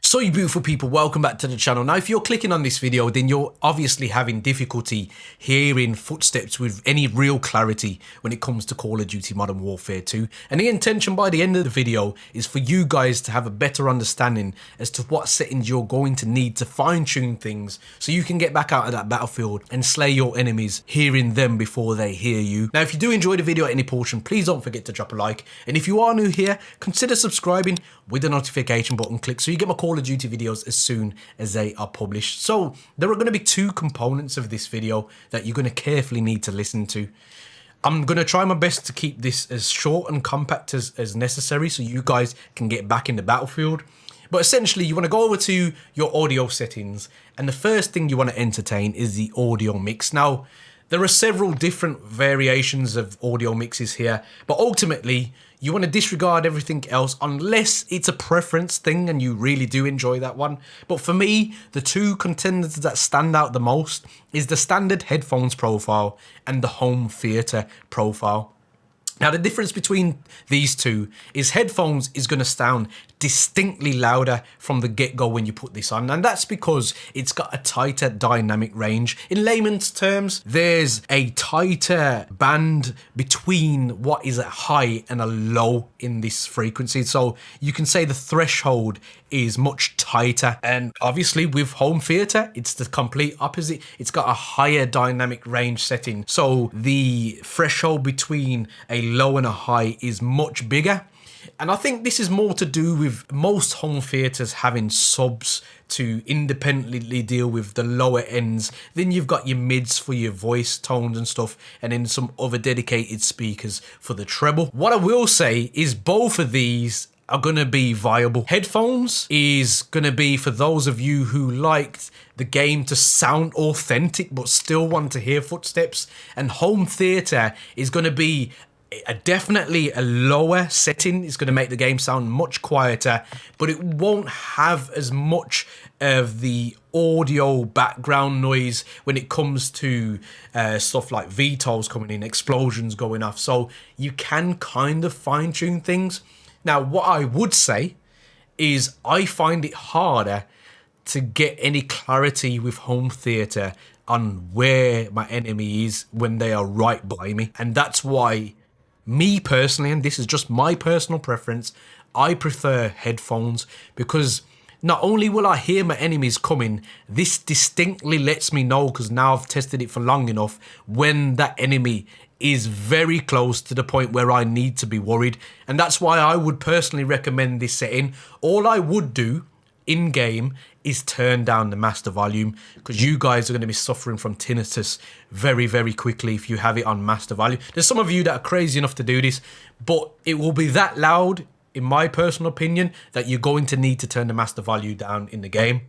So you beautiful people, welcome back to the channel. Now if you're clicking on this video, then you're obviously having difficulty hearing footsteps with any real clarity when it comes to Call of Duty Modern Warfare 2. And the intention by the end of the video is for you guys to have a better understanding as to what settings you're going to need to fine tune things so you can get back out of that battlefield and slay your enemies, hearing them before they hear you. Now if you do enjoy the video at any portion, please don't forget to drop a like. And if you are new here, consider subscribing with the notification button clicked so you get my Call of Duty videos as soon as they are published. So there are going to be two components of this video that you're going to carefully need to listen to. I'm going to try my best to keep this as short and compact as necessary so you guys can get back in the battlefield. But essentially you want to go over to your audio settings, and the first thing you want to entertain is the audio mix. Now there are several different variations of audio mixes here, but ultimately you want to disregard everything else unless it's a preference thing and you really do enjoy that one. But for me, the two contenders that stand out the most is the standard headphones profile and the home theater profile. Now the difference between these two is headphones is going to sound distinctly louder from the get-go when you put this on, and that's because it's got a tighter dynamic range. In layman's terms, there's a tighter band between what is a high and a low in this frequency, so you can say the threshold is much tighter. And obviously with home theater, it's the complete opposite. It's got a higher dynamic range setting, so the threshold between a low and a high is much bigger. And I think this is more to do with most home theaters having subs to independently deal with the lower ends. Then you've got your mids for your voice tones and stuff, and then some other dedicated speakers for the treble. What I will say is both of these are going to be viable. Headphones is going to be for those of you who liked the game to sound authentic but still want to hear footsteps, and home theater is going to be definitely a lower setting. It's going to make the game sound much quieter, but it won't have as much of the audio background noise when it comes to stuff like VTOLs coming in, explosions going off, so you can kind of fine tune things. Now what I would say is I find it harder to get any clarity with home theater on where my enemy is when they are right by me, and that's why me personally, and this is just my personal preference, I prefer headphones, because not only will I hear my enemies coming, this distinctly lets me know, because now I've tested it for long enough, when that enemy is very close to the point where I need to be worried. And that's why I would personally recommend this setting. All I would do in game is turn down the master volume, because you guys are going to be suffering from tinnitus very quickly if you have it on master volume. There's some of you that are crazy enough to do this, but it will be that loud, in my personal opinion, that you're going to need to turn the master volume down in the game.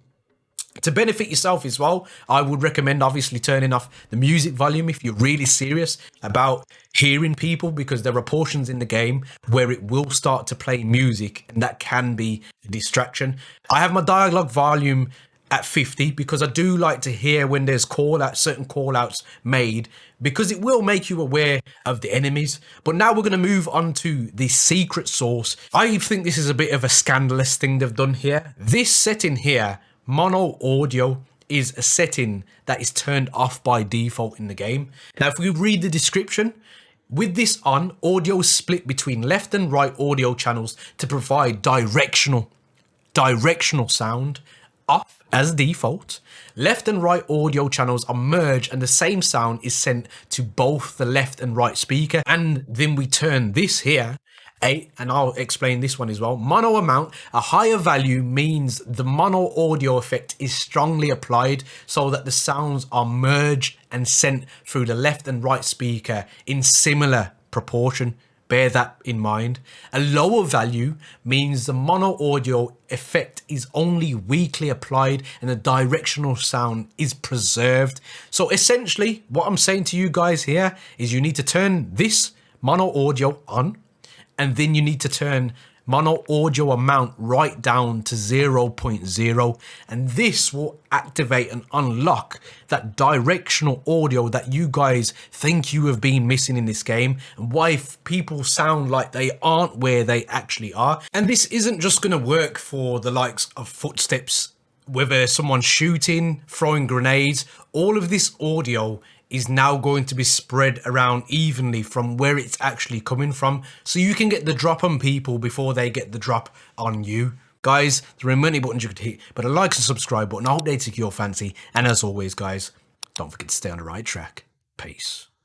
To benefit yourself as well, I would recommend obviously turning off the music volume if you're really serious about hearing people, because there are portions in the game where it will start to play music and that can be a distraction. I have my dialogue volume at 50 because I do like to hear when there's certain call outs made, because it will make you aware of the enemies. But now we're going to move on to the secret source. I think this is a bit of a scandalous thing they've done here. This setting here, mono audio, is a setting that is turned off by default in the game. Now if we read the description, with this on, audio is split between left and right audio channels to provide directional sound. Off as default. Left and right audio channels are merged and the same sound is sent to both the left and right speaker. And then we turn this here, and I'll explain this one as well. Mono amount, a higher value means the mono audio effect is strongly applied so that the sounds are merged and sent through the left and right speaker in similar proportion. Bear that in mind. A lower value means the mono audio effect is only weakly applied and the directional sound is preserved. So essentially what I'm saying to you guys here is you need to turn this mono audio on, and then you need to turn mono audio amount right down to 0.0, and this will activate and unlock that directional audio that you guys think you have been missing in this game, and why people sound like they aren't where they actually are. And this isn't just going to work for the likes of footsteps, whether someone's shooting, throwing grenades. All of this audio is now going to be spread around evenly from where it's actually coming from, so you can get the drop on people before they get the drop on you. Guys, there are many buttons you could hit, but a like and subscribe button, I hope they take your fancy, and as always guys, don't forget to stay on the right track. Peace.